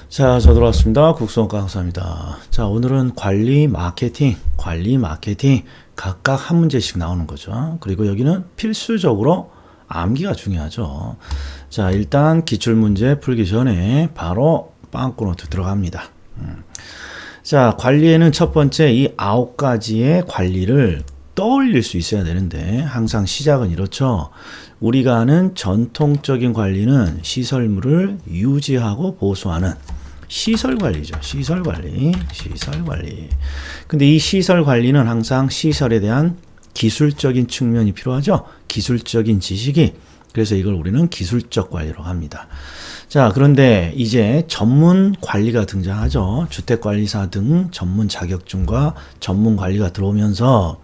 자, 저 들어왔습니다. 국수원과 강사입니다. 자, 오늘은 관리 마케팅 각각 한 문제씩 나오는 거죠. 그리고 여기는 필수적으로 암기가 중요하죠. 자, 일단 기출문제 풀기 전에 바로 빵꾸노트 들어갑니다. 자, 관리에는 첫 번째 이 9가지의 관리를 떠올릴 수 있어야 되는데 항상 시작은 이렇죠. 우리가 아는 전통적인 관리는 시설물을 유지하고 보수하는 시설관리죠. 시설관리. 근데 이 시설관리는 항상 시설에 대한 기술적인 측면이 필요하죠. 기술적인 지식이. 그래서 이걸 우리는 기술적 관리라고 합니다. 자, 그런데 이제 전문 관리가 등장하죠. 주택관리사 등 전문 자격증과 전문 관리가 들어오면서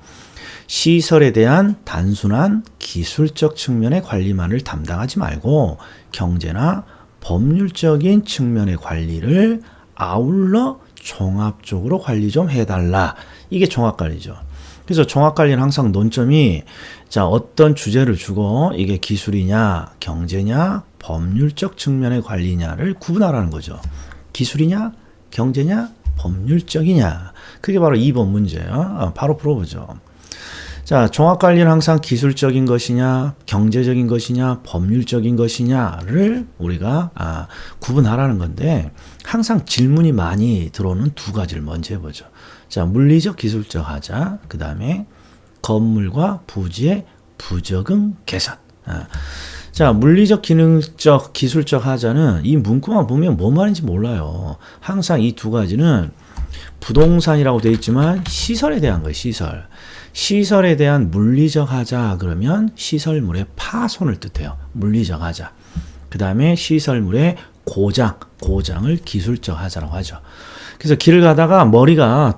시설에 대한 단순한 기술적 측면의 관리만을 담당하지 말고 경제나 법률적인 측면의 관리를 아울러 종합적으로 관리 좀 해달라. 이게 종합관리죠. 그래서 종합관리는 항상 논점이 자, 어떤 주제를 주고 이게 기술이냐, 경제냐, 법률적 측면의 관리냐를 구분하라는 거죠. 기술이냐, 경제냐, 법률적이냐. 그게 바로 2번 문제예요. 바로 풀어보죠. 자, 종합관리는 항상 기술적인 것이냐, 경제적인 것이냐, 법률적인 것이냐를 우리가 구분하라는 건데 항상 질문이 많이 들어오는 두 가지를 먼저 해보죠. 자, 물리적, 기술적 하자. 그 다음에 건물과 부지의 부적응 개선. 자, 물리적, 기능적, 기술적 하자는 이 문구만 보면 뭐 말인지 몰라요. 항상 이 두 가지는 부동산이라고 되어 있지만 시설에 대한 거예요. 시설에 대한 물리적 하자 그러면 시설물의 파손을 뜻해요. 물리적 하자. 그 다음에 시설물의 고장을 기술적 하자라고 하죠. 그래서 길을 가다가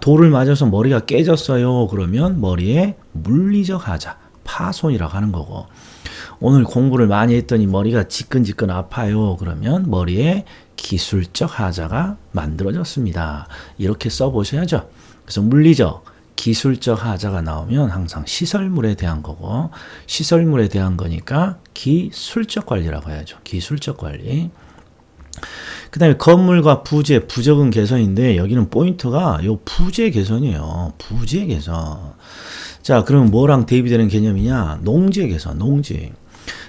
돌을 맞아서 머리가 깨졌어요. 그러면 머리에 물리적 하자, 파손이라고 하는 거고, 오늘 공부를 많이 했더니 머리가 지끈지끈 아파요. 그러면 머리에 기술적 하자가 만들어졌습니다. 이렇게 써보셔야죠. 그래서 물리적, 기술적 하자가 나오면 항상 시설물에 대한 거고, 시설물에 대한 거니까 기술적 관리라고 해야죠. 기술적 관리. 그 다음에 건물과 부지의 부적응 개선인데 여기는 포인트가 요 부지의 개선이에요. 부지의 개선. 자, 그러면 뭐랑 대비되는 개념이냐? 농지의 개선, 농지.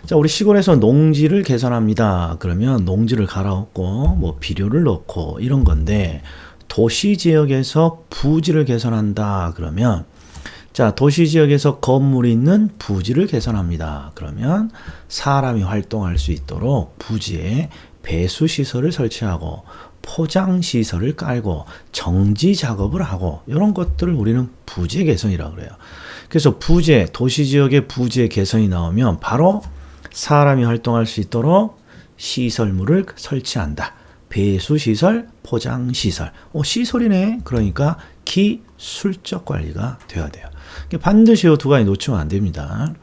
자, 우리 시골에서 농지를 개선합니다. 그러면 농지를 갈아엎고 뭐 비료를 넣고 이런 건데, 도시 지역에서 부지를 개선한다. 그러면 자, 도시 지역에서 건물이 있는 부지를 개선합니다. 그러면 사람이 활동할 수 있도록 부지에 배수 시설을 설치하고 포장 시설을 깔고 정지 작업을 하고 이런 것들을 우리는 부지 개선이라고 그래요. 그래서 도시 지역의 부지의 개선이 나오면 바로 사람이 활동할 수 있도록 시설물을 설치한다. 배수시설, 포장시설. 시설이네. 그러니까 기술적 관리가 되어야 돼요. 반드시 이 두 가지 놓치면 안 됩니다.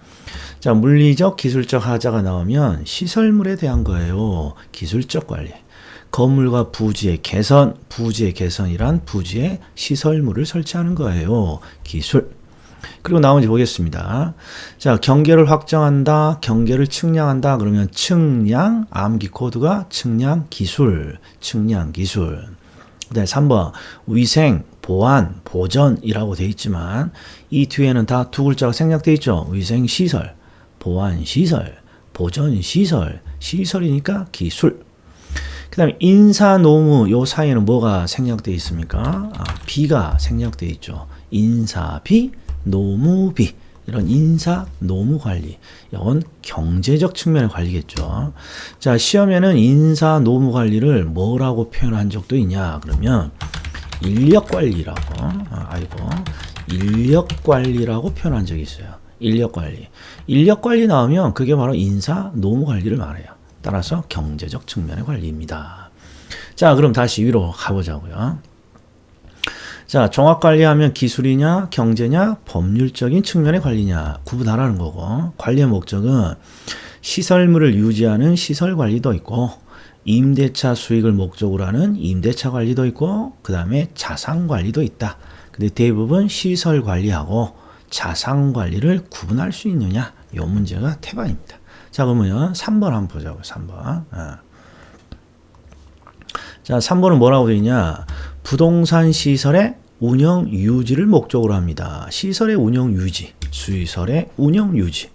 자, 물리적, 기술적 하자가 나오면 시설물에 대한 거예요. 기술적 관리. 건물과 부지의 개선이란 부지에 시설물을 설치하는 거예요. 기술. 그리고 나머지 보겠습니다. 자, 경계를 확정한다, 경계를 측량한다. 그러면 측량, 암기 코드가 측량 기술. 그다음에 3번 위생, 보안, 보전이라고 되어 있지만 이 뒤에는 다 두 글자가 생략되어 있죠. 위생 시설, 보안 시설, 보전 시설. 시설이니까 기술. 그다음에 인사, 노무 요 사이에는 뭐가 생략되어 있습니까? 비가 생략되어 있죠. 인사비, 노무비. 이런 인사, 노무 관리. 이건 경제적 측면의 관리겠죠. 자, 시험에는 인사, 노무 관리를 뭐라고 표현한 적도 있냐? 그러면 인력 관리라고. 인력 관리라고 표현한 적이 있어요. 인력 관리 나오면 그게 바로 인사, 노무 관리를 말해요. 따라서 경제적 측면의 관리입니다. 자, 그럼 다시 위로 가보자고요. 자, 종합관리하면 기술이냐, 경제냐, 법률적인 측면의 관리냐 구분하라는 거고, 관리의 목적은 시설물을 유지하는 시설관리도 있고 임대차 수익을 목적으로 하는 임대차 관리도 있고 그 다음에 자산 관리도 있다. 근데 대부분 시설 관리하고 자산 관리를 구분할 수 있느냐? 이 문제가 태반입니다. 자, 그러면 3번 한번 보자고요. 3번. 자, 3번은 뭐라고 되어 있냐? 부동산 시설의 운영 유지를 목적으로 합니다. 시설의 운영 유지, 시설의 운영 유지.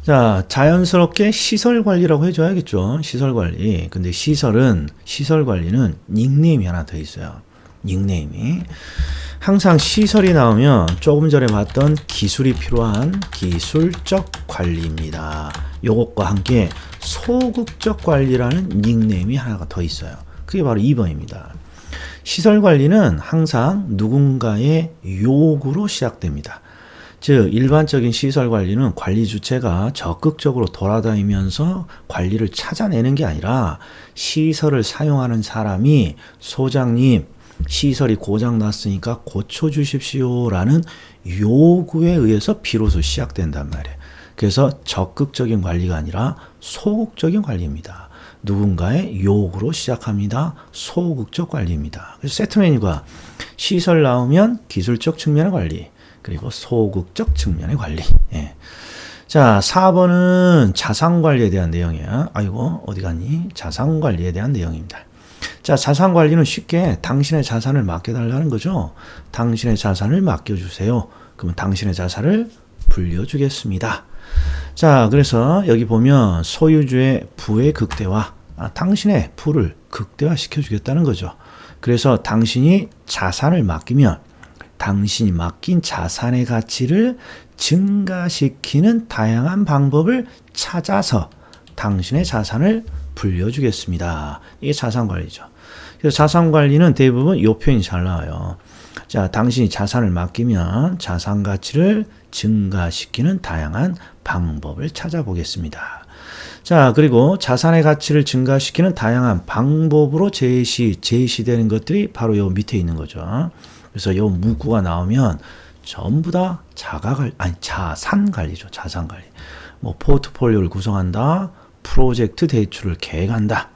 자, 자연스럽게 시설 관리라고 해줘야겠죠. 시설 관리. 근데 시설 관리는 닉네임이 하나 더 있어요. 닉네임이. 항상 시설이 나오면 조금 전에 봤던 기술이 필요한 기술적 관리입니다. 요것과 함께 소극적 관리라는 닉네임이 하나가 더 있어요. 그게 바로 2번입니다. 시설 관리는 항상 누군가의 요구로 시작됩니다. 즉 일반적인 시설 관리는 관리 주체가 적극적으로 돌아다니면서 관리를 찾아내는 게 아니라 시설을 사용하는 사람이 소장님 시설이 고장 났으니까 고쳐주십시오라는 요구에 의해서 비로소 시작된단 말이에요. 그래서 적극적인 관리가 아니라 소극적인 관리입니다. 누군가의 요구로 시작합니다. 소극적 관리입니다. 그래서 세트 메뉴가 시설 나오면 기술적 측면의 관리, 그리고 소극적 측면의 관리. 예. 자, 4번은 자산관리에 대한 내용이야. 아이고, 어디 갔니? 자산관리에 대한 내용입니다. 자, 자산관리는 쉽게 당신의 자산을 맡겨달라는 거죠. 당신의 자산을 맡겨주세요. 그러면 당신의 자산을 불려주겠습니다. 자, 그래서 여기 보면 소유주의 부의 극대화, 당신의 부를 극대화시켜주겠다는 거죠. 그래서 당신이 자산을 맡기면 당신이 맡긴 자산의 가치를 증가시키는 다양한 방법을 찾아서 당신의 자산을 불려주겠습니다. 이게 자산관리죠. 그래서 자산관리는 대부분 이 표현이 잘 나와요. 자, 당신이 자산을 맡기면 자산 가치를 증가시키는 다양한 방법을 찾아보겠습니다. 자, 그리고 자산의 가치를 증가시키는 다양한 방법으로 제시되는 것들이 바로 요 밑에 있는 거죠. 그래서 요 문구가 나오면 전부 다 자산 관리죠. 자산 관리. 뭐 포트폴리오를 구성한다. 프로젝트 대출을 계획한다.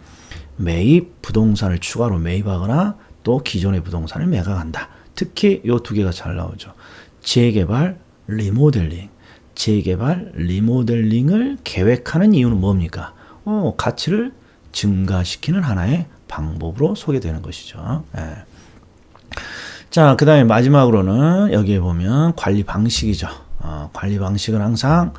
매입 부동산을 추가로 매입하거나 또 기존의 부동산을 매각한다. 특히 요 두 개가 잘 나오죠. 재개발, 리모델링. 재개발, 리모델링을 계획하는 이유는 뭡니까? 가치를 증가시키는 하나의 방법으로 소개되는 것이죠. 예. 자, 그 다음에 마지막으로는 여기에 보면 관리 방식이죠. 관리 방식은 항상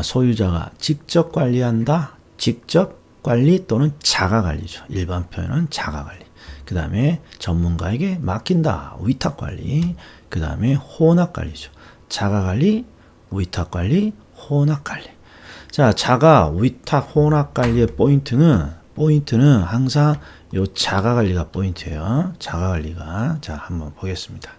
소유자가 직접 관리한다. 직접 관리 또는 자가 관리죠. 일반 표현은 자가 관리. 그 다음에 전문가에게 맡긴다. 위탁 관리. 그 다음에 혼합 관리죠. 자가 관리, 위탁 관리, 혼합 관리. 자, 자가, 위탁, 혼합 관리의 포인트는 항상 요 자가 관리가 포인트예요. 자가 관리가. 자, 한번 보겠습니다.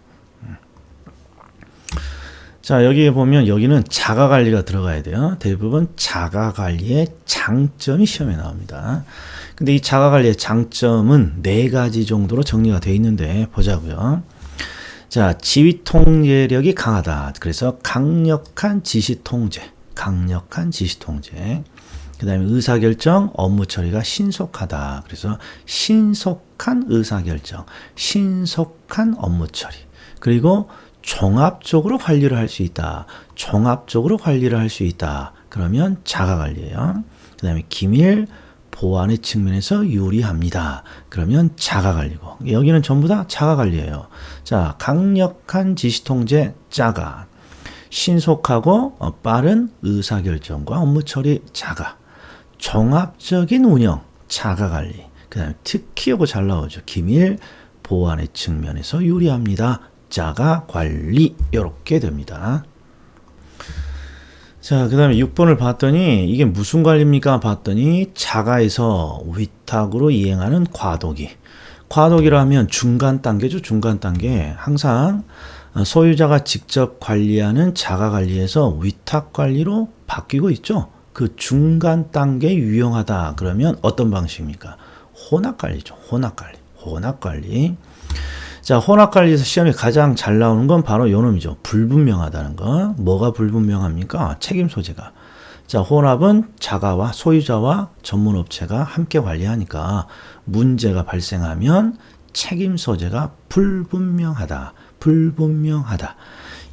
자, 여기에 보면 여기는 자가 관리가 들어가야 돼요. 대부분 자가 관리의 장점이 시험에 나옵니다. 근데 이 자가 관리의 장점은 4가지 정도로 정리가 되어 있는데 보자고요. 자, 지휘 통제력이 강하다. 그래서 강력한 지시 통제. 그 다음에 의사결정, 업무 처리가 신속하다. 그래서 신속한 의사결정, 신속한 업무 처리. 그리고 종합적으로 관리를 할 수 있다. 그러면 자가관리예요. 그 다음에 기밀, 보안의 측면에서 유리합니다. 그러면 자가관리고. 여기는 전부 다 자가관리예요. 자, 강력한 지시통제, 자가. 신속하고 빠른 의사결정과 업무 처리, 자가. 종합적인 운영, 자가관리. 그 다음에 특히 이거 잘 나오죠. 기밀, 보안의 측면에서 유리합니다. 자가 관리. 이렇게 됩니다. 자, 그 다음에 6번을 봤더니 이게 무슨 관리입니까? 봤더니 자가에서 위탁으로 이행하는 과도기라면 중간 단계죠. 중간 단계. 항상 소유자가 직접 관리하는 자가 관리에서 위탁 관리로 바뀌고 있죠. 그 중간 단계 유용하다. 그러면 어떤 방식입니까? 혼합 관리죠. 혼합 관리. 자, 혼합 관리에서 시험에 가장 잘 나오는 건 바로 요 놈이죠. 불분명하다는 거. 뭐가 불분명합니까? 책임 소재가. 자, 혼합은 자가와 소유자와 전문업체가 함께 관리하니까 문제가 발생하면 책임 소재가 불분명하다. 불분명하다.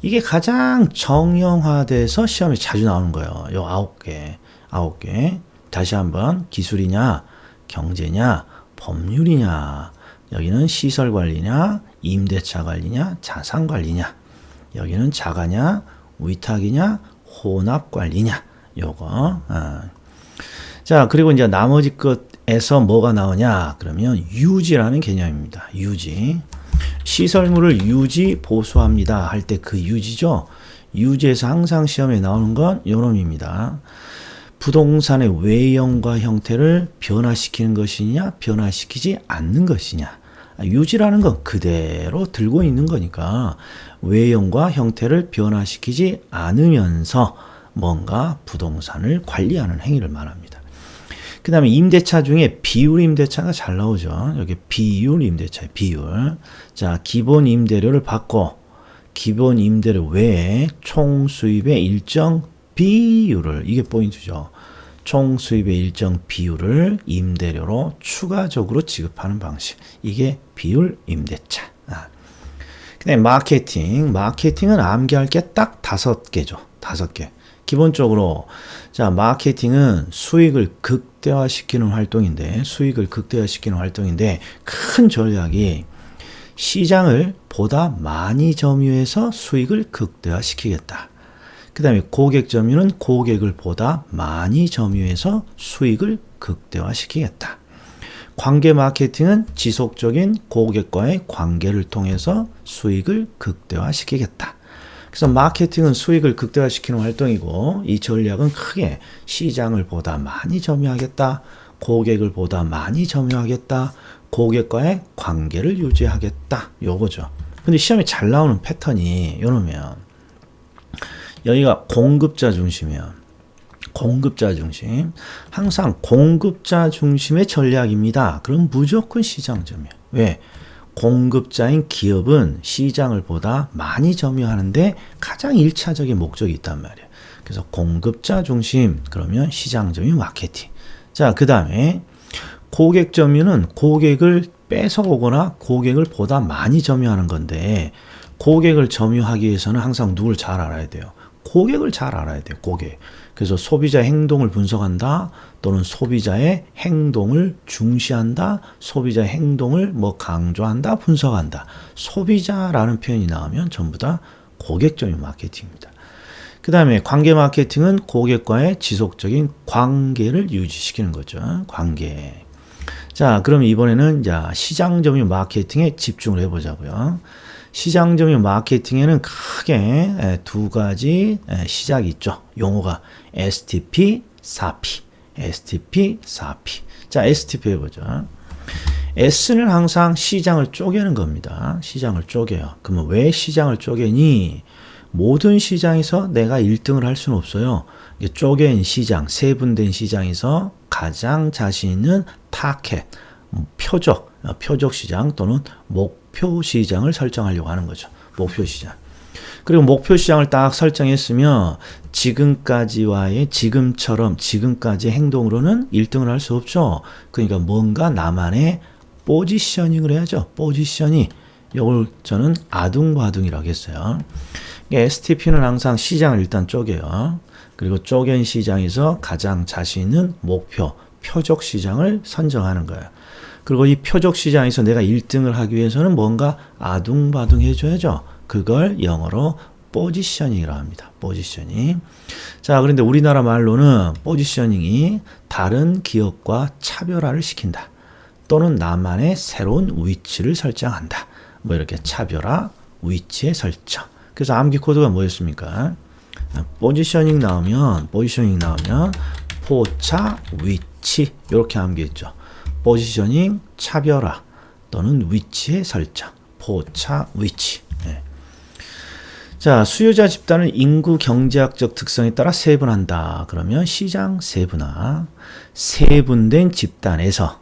이게 가장 정형화돼서 시험에 자주 나오는 거예요. 요 9개. 9개. 다시 한번 기술이냐, 경제냐, 법률이냐. 여기는 시설 관리냐, 임대차 관리냐, 자산 관리냐. 여기는 자가냐, 위탁이냐, 혼합 관리냐. 요거. 자, 그리고 이제 나머지 것에서 뭐가 나오냐? 그러면 유지라는 개념입니다. 유지. 시설물을 유지 보수합니다 할 때 그 유지죠. 유지에서 항상 시험에 나오는 건 요놈입니다. 부동산의 외형과 형태를 변화시키는 것이냐, 변화시키지 않는 것이냐. 유지라는 건 그대로 들고 있는 거니까 외형과 형태를 변화시키지 않으면서 뭔가 부동산을 관리하는 행위를 말합니다. 그 다음에 임대차 중에 비율 임대차가 잘 나오죠. 여기 비율 임대차, 비율. 자, 기본 임대료를 받고 기본 임대료 외에 총 수입의 일정 비율을, 이게 포인트죠. 총 수입의 일정 비율을 임대료로 추가적으로 지급하는 방식. 이게 비율 임대차. 그 다음에 마케팅. 마케팅은 암기할 게 딱 5개죠. 5개. 기본적으로 자, 마케팅은 수익을 극대화시키는 활동인데 큰 전략이 시장을 보다 많이 점유해서 수익을 극대화시키겠다. 그 다음에 고객 점유는 고객을 보다 많이 점유해서 수익을 극대화시키겠다. 관계 마케팅은 지속적인 고객과의 관계를 통해서 수익을 극대화시키겠다. 그래서 마케팅은 수익을 극대화시키는 활동이고 이 전략은 크게 시장을 보다 많이 점유하겠다. 고객을 보다 많이 점유하겠다. 고객과의 관계를 유지하겠다. 요거죠. 근데 시험에 잘 나오는 패턴이 요러면 여기가 공급자 중심이야. 공급자 중심. 항상 공급자 중심의 전략입니다. 그럼 무조건 시장 점유. 왜? 공급자인 기업은 시장을 보다 많이 점유하는데 가장 1차적인 목적이 있단 말이에요. 그래서 공급자 중심, 그러면 시장 점유 마케팅. 자, 그 다음에 고객 점유는 고객을 뺏어오거나 고객을 보다 많이 점유하는 건데 고객을 점유하기 위해서는 항상 누굴 잘 알아야 돼요. 고객을 잘 알아야 돼요. 고객. 그래서 소비자 행동을 분석한다. 또는 소비자의 행동을 중시한다. 소비자의 행동을 뭐 강조한다. 분석한다. 소비자라는 표현이 나오면 전부 다 고객 점유 마케팅입니다. 그 다음에 관계 마케팅은 고객과의 지속적인 관계를 유지시키는 거죠. 관계. 자, 그럼 이번에는 시장 점유 마케팅에 집중을 해보자고요. 시장 점유 마케팅에는 크게 2가지 시작이 있죠. 용어가 STP, 4P. STP, 4P. 자, STP 해보죠. S는 항상 시장을 쪼개는 겁니다. 시장을 쪼개요. 그러면 왜 시장을 쪼개니? 모든 시장에서 내가 1등을 할 수는 없어요. 쪼갠 시장, 세분된 시장에서 가장 자신 있는 타켓, 표적 시장 또는 목표 시장을 설정하려고 하는 거죠. 목표 시장. 그리고 목표 시장을 딱 설정했으면 지금까지의 행동으로는 1등을 할 수 없죠. 그러니까 뭔가 나만의 포지셔닝을 해야죠. 포지셔닝. 이걸 저는 아둥바둥이라고 했어요. STP는 항상 시장을 일단 쪼개요. 그리고 쪼갠 시장에서 가장 자신 있는 목표, 표적 시장을 선정하는 거예요. 그리고 이 표적 시장에서 내가 1등을 하기 위해서는 뭔가 아둥바둥 해줘야죠. 그걸 영어로 포지셔닝이라고 합니다. 포지셔닝. 자, 그런데 우리나라 말로는 포지셔닝이 다른 기업과 차별화를 시킨다. 또는 나만의 새로운 위치를 설정한다. 뭐 이렇게 차별화, 위치의 설정. 그래서 암기 코드가 뭐였습니까? 포지셔닝 나오면 포차, 위치 이렇게 암기했죠. 포지셔닝, 차별화 또는 위치의 설정. 포차, 위치. 자, 수요자 집단은 인구 경제학적 특성에 따라 세분한다. 그러면 시장 세분화. 세분된 집단에서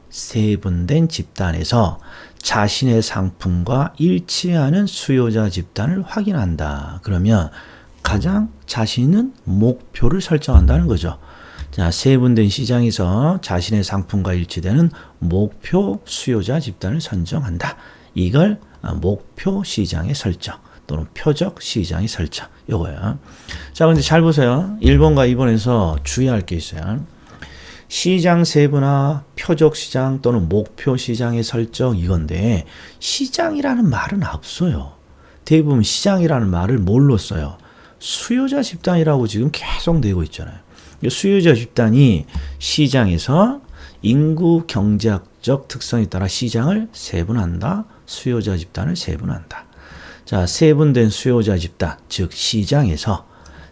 자신의 상품과 일치하는 수요자 집단을 확인한다. 그러면 가장 자신 있는 목표를 설정한다는 거죠. 자, 세분된 시장에서 자신의 상품과 일치되는 목표 수요자 집단을 선정한다. 이걸 목표 시장의 설정 또는 표적 시장의 설정. 요거야. 자, 근데 잘 보세요. 1번과 2번에서 주의할 게 있어요. 시장 세분화, 표적 시장 또는 목표 시장의 설정 이건데 시장이라는 말은 없어요. 대부분 시장이라는 말을 뭘로 써요? 수요자 집단이라고 지금 계속 내고 있잖아요. 수요자 집단이 시장에서 인구 경제학적 특성에 따라 시장을 세분한다. 수요자 집단을 세분한다. 자, 세분된 수요자 집단, 즉 시장에서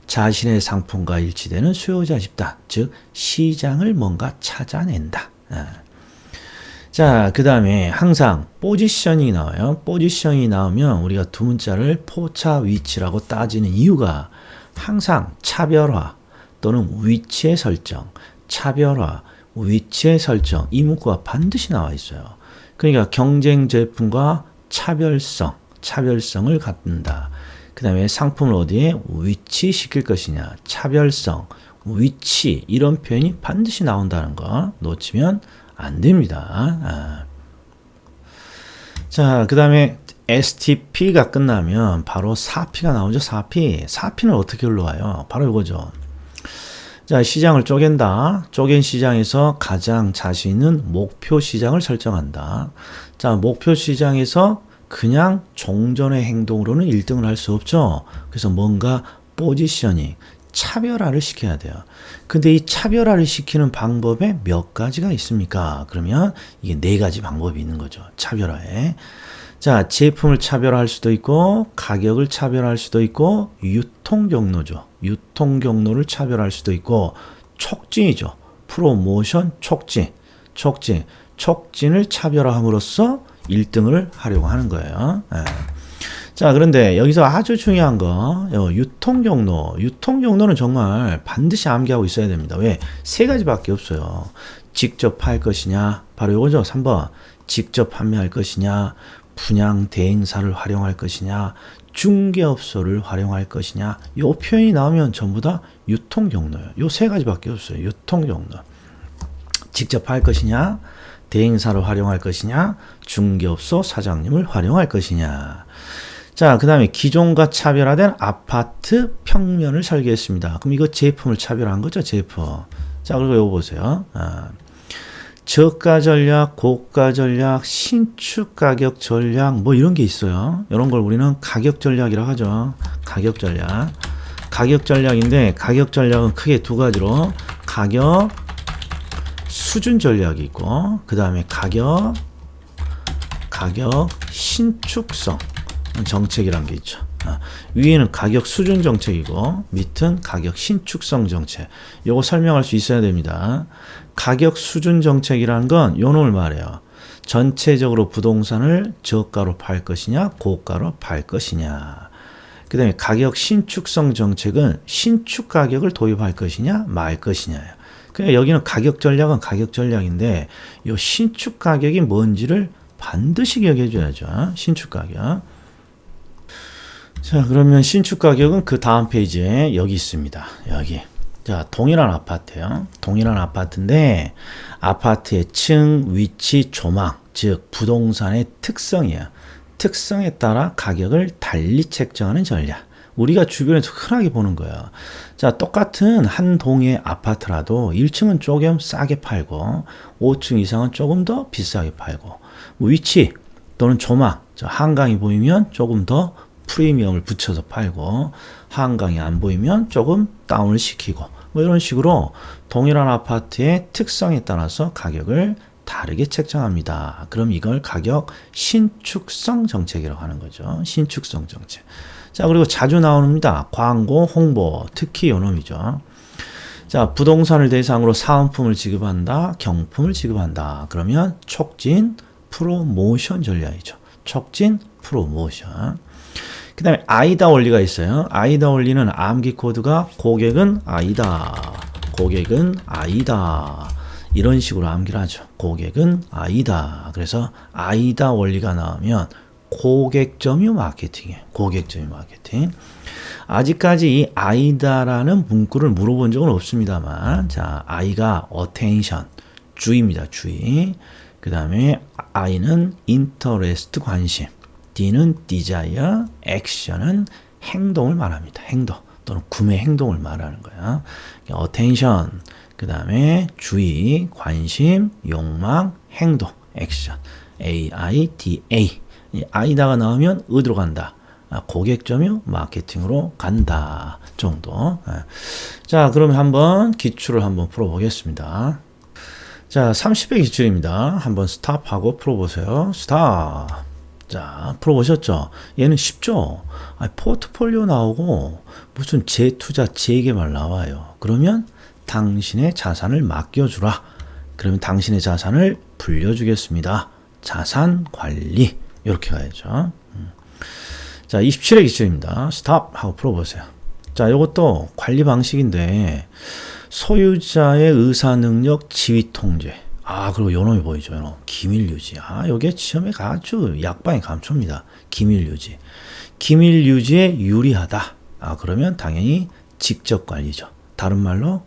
자신의 상품과 일치되는 수요자 집단, 즉 시장을 뭔가 찾아낸다. 자, 그 다음에 항상 포지셔닝이 나와요. 포지셔닝이 나오면 우리가 두 문자를 포차 위치라고 따지는 이유가 항상 차별화 또는 위치의 설정, 차별화, 위치의 설정 이 문구가 반드시 나와 있어요. 그러니까 경쟁 제품과 차별성을 갖는다. 그 다음에 상품을 어디에 위치시킬 것이냐, 차별성, 위치 이런 표현이 반드시 나온다는 거 놓치면 안 됩니다. 자, 그 다음에 STP가 끝나면 바로 4P가 나오죠. 4P. 4P는 어떻게 흘러와요? 바로 이거죠. 자, 시장을 쪼갠다. 쪼갠 시장에서 가장 자신 있는 목표 시장을 설정한다. 자, 목표 시장에서 그냥 종전의 행동으로는 1등을 할 수 없죠. 그래서 뭔가 포지셔닝, 차별화를 시켜야 돼요. 근데 이 차별화를 시키는 방법에 몇 가지가 있습니까? 그러면 이게 4가지 방법이 있는 거죠. 차별화에. 자, 제품을 차별화할 수도 있고, 가격을 차별화할 수도 있고, 유통 경로죠. 유통 경로를 차별화할 수도 있고, 촉진이죠. 프로모션 촉진을 차별화함으로써 1등을 하려고 하는 거예요. 자, 그런데 여기서 아주 중요한 거, 유통 경로. 유통 경로는 정말 반드시 암기하고 있어야 됩니다. 왜? 3가지밖에 없어요. 직접 팔 것이냐, 바로 이거죠. 3번. 직접 판매할 것이냐, 분양 대행사를 활용할 것이냐, 중개업소를 활용할 것이냐, 요 표현이 나오면 전부 다 유통 경로예요. 요 3가지밖에 없어요. 유통 경로. 직접 할 것이냐, 대행사를 활용할 것이냐, 중개업소 사장님을 활용할 것이냐. 자, 그 다음에 기존과 차별화된 아파트 평면을 설계했습니다. 그럼 이거 제품을 차별화한 거죠, 제품. 자, 그리고 이거 보세요. 저가 전략, 고가 전략, 신축 가격 전략, 뭐 이런 게 있어요. 이런 걸 우리는 가격 전략이라고 하죠. 가격 전략. 가격 전략인데, 가격 전략은 크게 2가지로, 가격 수준 전략이 있고, 그 다음에 가격 신축성 정책이란 게 있죠. 위에는 가격 수준 정책이고 밑은 가격 신축성 정책. 요거 설명할 수 있어야 됩니다. 가격 수준 정책이라는 건 요 놈을 말해요. 전체적으로 부동산을 저가로 팔 것이냐 고가로 팔 것이냐. 그 다음에 가격 신축성 정책은 신축 가격을 도입할 것이냐 말 것이냐예요. 그러니까 여기는 가격 전략은 가격 전략인데 요 신축 가격이 뭔지를 반드시 기억해 줘야죠. 신축 가격. 자, 그러면 신축 가격은 그 다음 페이지에 여기 있습니다. 여기. 자, 동일한 아파트예요. 동일한 아파트인데 아파트의 층, 위치, 조망, 즉 부동산의 특성이에요. 특성에 따라 가격을 달리 책정하는 전략. 우리가 주변에서 흔하게 보는 거예요. 자, 똑같은 한 동의 아파트라도 1층은 조금 싸게 팔고 5층 이상은 조금 더 비싸게 팔고 위치 또는 조망, 한강이 보이면 조금 더 프리미엄을 붙여서 팔고 한강이 안 보이면 조금 다운을 시키고 뭐 이런 식으로 동일한 아파트의 특성에 따라서 가격을 다르게 책정합니다. 그럼 이걸 가격 신축성 정책이라고 하는 거죠. 신축성 정책. 자, 그리고 자주 나옵니다. 광고, 홍보, 특히 요놈이죠. 자, 부동산을 대상으로 사은품을 지급한다, 경품을 지급한다. 그러면 촉진, 프로모션 전략이죠. 촉진, 프로모션. 그 다음에 아이다 원리가 있어요. 아이다 원리는 암기 코드가 고객은 아이다, 고객은 아이다. 이런 식으로 암기를 하죠. 고객은 아이다. 그래서 아이다 원리가 나오면 고객점유 마케팅이에요. 고객점유 마케팅. 아직까지 이 아이다라는 문구를 물어본 적은 없습니다만, 자, I가 attention, 주의입니다. 주의. 그 다음에 I는 interest, 관심. D는 desire, action은 행동을 말합니다. 행동 또는 구매 행동을 말하는 거야. attention, 그 다음에 주의, 관심, 욕망, 행동, 액션. AIDA. 이 아이다가 나오면 어디로 간다? 고객점유 마케팅으로 간다 정도. 자, 그러면 한번 기출을 한번 풀어보겠습니다. 자, 30회 기출입니다. 한번 스탑하고 풀어보세요. 스탑. 자, 풀어보셨죠? 얘는 쉽죠? 포트폴리오 나오고 무슨 재투자, 재개발 나와요. 그러면 당신의 자산을 맡겨주라. 그러면 당신의 자산을 불려주겠습니다. 자산 관리. 이렇게 가야죠. 자, 27회 기출입니다. 스탑 하고 풀어보세요. 자, 이것도 관리 방식인데 소유자의 의사 능력, 지위 통제. 그리고 요놈이 보이죠. 요놈. 기밀 유지. 요게 시험에 아주 약방의 감초입니다. 기밀 유지. 기밀 유지에 유리하다. 그러면 당연히 직접 관리죠. 다른 말로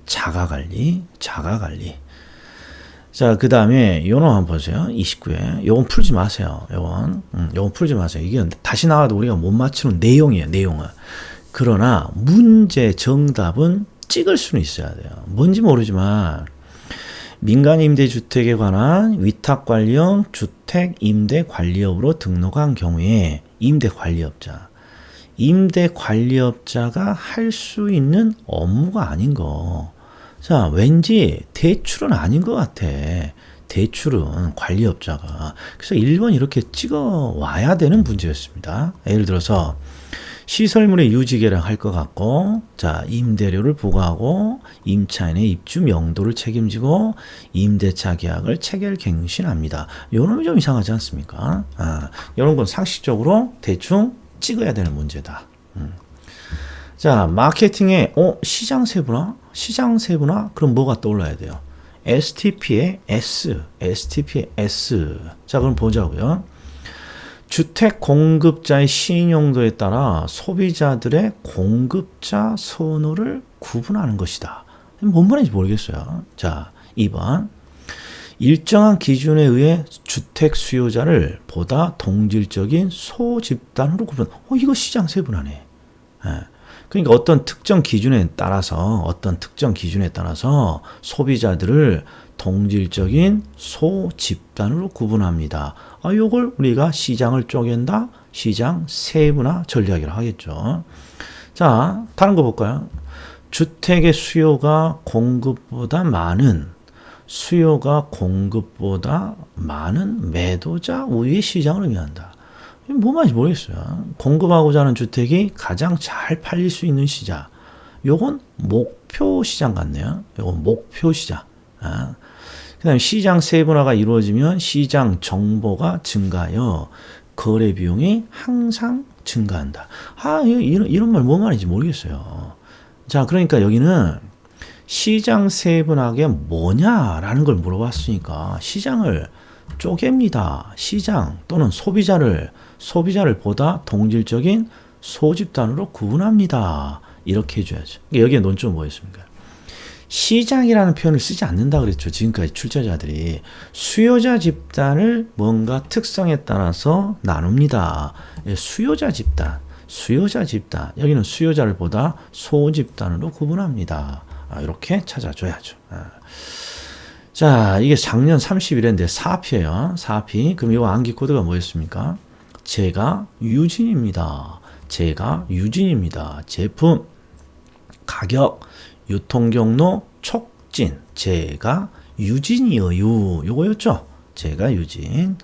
자가 관리. 자, 그 다음에 요놈 한번 보세요. 29회. 요건 풀지 마세요. 요건 풀지 마세요. 이게 다시 나와도 우리가 못 맞추는 내용이에요. 내용은. 그러나 문제 정답은 찍을 수는 있어야 돼요. 뭔지 모르지만 민간임대주택에 관한 위탁관리형 주택임대관리업으로 등록한 경우에 임대관리업자가 할 수 있는 업무가 아닌 거. 자, 왠지 대출은 아닌 것 같아. 대출은 관리업자가. 그래서 1번 이렇게 찍어 와야 되는 문제였습니다. 예를 들어서 시설물의 유지 개량할 것 같고, 자, 임대료를 부과하고, 임차인의 입주 명도를 책임지고, 임대차 계약을 체결 갱신합니다. 요놈이 좀 이상하지 않습니까? 이런 건 상식적으로 대충 찍어야 되는 문제다. 자, 마케팅에, 시장 세분화? 시장 세분화? 그럼 뭐가 떠올라야 돼요? STP의 S. 자, 그럼 보자고요. 주택 공급자의 신용도에 따라 소비자들의 공급자 선호를 구분하는 것이다. 뭔 말인지 모르겠어요. 자, 2번. 일정한 기준에 의해 주택 수요자를 보다 동질적인 소집단으로 구분. 이거 시장 세분화네. 그러니까 어떤 특정 기준에 따라서 소비자들을 동질적인 소집단으로 구분합니다. 요걸 우리가 시장을 쪼갠다. 시장 세분화 전략이라고 하겠죠. 자, 다른 거 볼까요? 주택의 수요가 공급보다 많은 매도자 우위의 시장을 의미한다. 뭔 말인지 모르겠어요. 공급하고자 하는 주택이 가장 잘 팔릴 수 있는 시장. 요건 목표 시장 같네요. 요건 목표 시장. 그 다음에 시장 세분화가 이루어지면 시장 정보가 증가하여 거래 비용이 항상 증가한다. 이런 말 뭔 말인지 모르겠어요. 자, 그러니까 여기는 시장 세분화가 뭐냐라는 걸 물어봤으니까 시장을 쪼갭니다. 시장 또는 소비자를 보다 동질적인 소집단으로 구분합니다. 이렇게 해줘야죠. 여기에 논점은 뭐였습니까? 시장이라는 표현을 쓰지 않는다 그랬죠. 지금까지 출제자들이. 수요자 집단을 뭔가 특성에 따라서 나눕니다. 수요자 집단. 여기는 수요자를 보다 소집단으로 구분합니다. 이렇게 찾아줘야죠. 자, 이게 작년 31회인데 4피예요. 4피. 그럼 이거 암기 코드가 뭐였습니까? 제가 유진입니다. 제품, 가격, 유통경로, 촉진. 제가 유진이에요. 요거였죠? 제가 유진.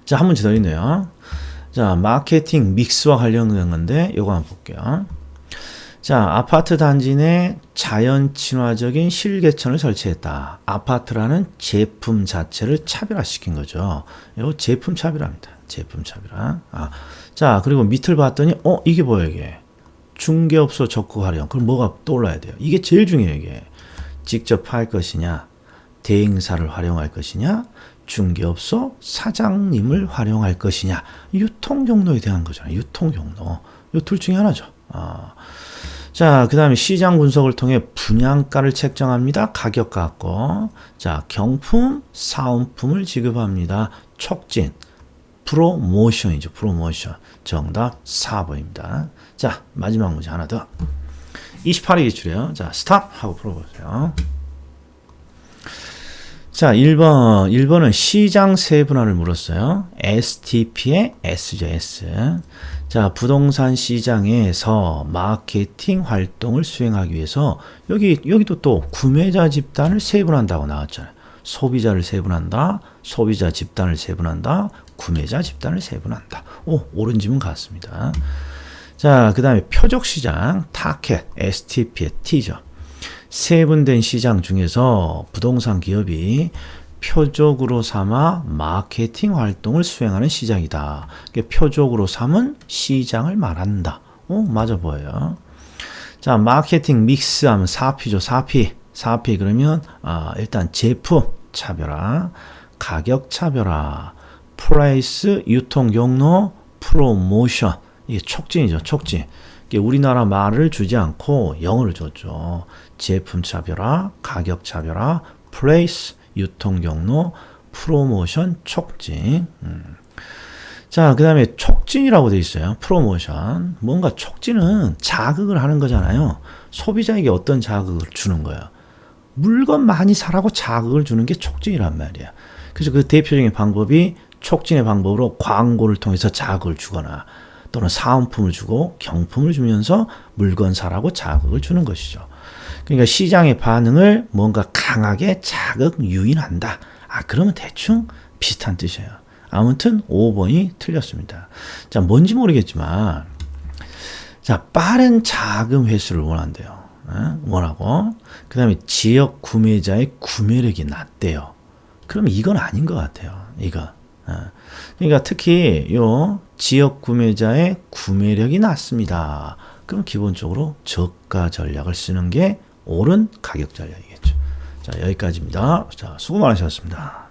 자, 한 문제 더 있네요. 자, 마케팅 믹스와 관련된 건데 요거 한번 볼게요. 자, 아파트 단지 내 자연 친화적인 실개천을 설치했다. 아파트라는 제품 자체를 차별화시킨 거죠. 이거 제품 차별화입니다. 제품 차별화. 자, 그리고 밑을 봤더니 이게 뭐예요, 이게? 중개업소 적극 활용. 그럼 뭐가 떠올라야 돼요? 이게 제일 중요해요, 이게. 직접 할 것이냐, 대행사를 활용할 것이냐, 중개업소 사장님을 활용할 것이냐. 유통 경로에 대한 거잖아요. 유통 경로. 이 둘 중에 하나죠. 자, 그 다음에 시장 분석을 통해 분양가를 책정합니다. 가격 갖고. 자, 경품, 사은품을 지급합니다. 촉진, 프로모션이죠. 프로모션. 정답 4번입니다. 자, 마지막 문제 하나 더. 28회 기출이에요. 자, 스탑 하고 풀어보세요. 자, 1번은 시장 세분화를 물었어요. STP의 S죠, S. 자, 부동산 시장에서 마케팅 활동을 수행하기 위해서 여기도 또 구매자 집단을 세분한다고 나왔잖아요. 소비자를 세분한다, 소비자 집단을 세분한다, 구매자 집단을 세분한다. 옳은 지문 같습니다. 자, 그 다음에 표적 시장, 타켓, STP의 T죠. 세분된 시장 중에서 부동산 기업이 표적으로 삼아 마케팅 활동을 수행하는 시장이다. 표적으로 삼은 시장을 말한다. 맞아 보여요. 자, 마케팅 믹스하면 4P죠. 4P 그러면 일단 제품 차별화, 가격 차별화, 프라이스 유통 경로, 프로모션. 이게 촉진이죠. 촉진. 우리나라 말을 주지 않고 영어를 줬죠. 제품 차별화, 가격 차별화, 플레이스, 유통 경로, 프로모션, 촉진. 자, 그 다음에 촉진이라고 돼 있어요. 프로모션. 뭔가 촉진은 자극을 하는 거잖아요. 소비자에게 어떤 자극을 주는 거예요? 물건 많이 사라고 자극을 주는 게 촉진이란 말이야. 그래서 그 대표적인 방법이 촉진의 방법으로 광고를 통해서 자극을 주거나 또는 사은품을 주고 경품을 주면서 물건 사라고 자극을 주는 것이죠. 그러니까 시장의 반응을 뭔가 강하게 자극 유인한다. 그러면 대충 비슷한 뜻이에요. 아무튼 5번이 틀렸습니다. 자, 뭔지 모르겠지만 자, 빠른 자금 회수를 원한대요. 원하고 그 다음에 지역 구매자의 구매력이 낮대요. 그럼 이건 아닌 것 같아요. 이거. 그러니까 특히 요 지역 구매자의 구매력이 낮습니다. 그럼 기본적으로 저가 전략을 쓰는 게 옳은 가격 전략이겠죠. 자, 여기까지입니다. 자, 수고 많으셨습니다.